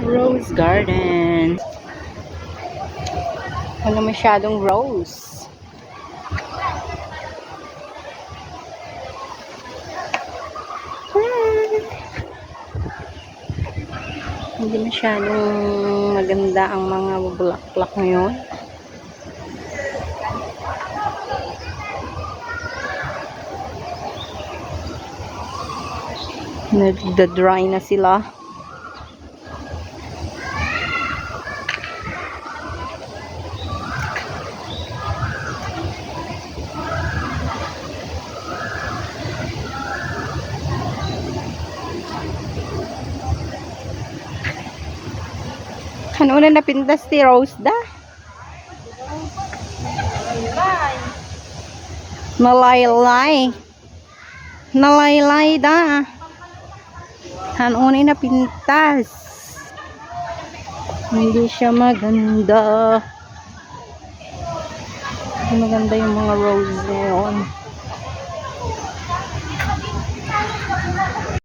Rose garden. Wala masyadong rose. Hindi masyadong maganda ang mga bulaklak ngayon. Nagda-dry na sila. Ano na napintas ti Rose da? Nalaylay. Nalaylay da. Ano na napintas? Hindi siya maganda. Hindi maganda yung mga rose ngayon.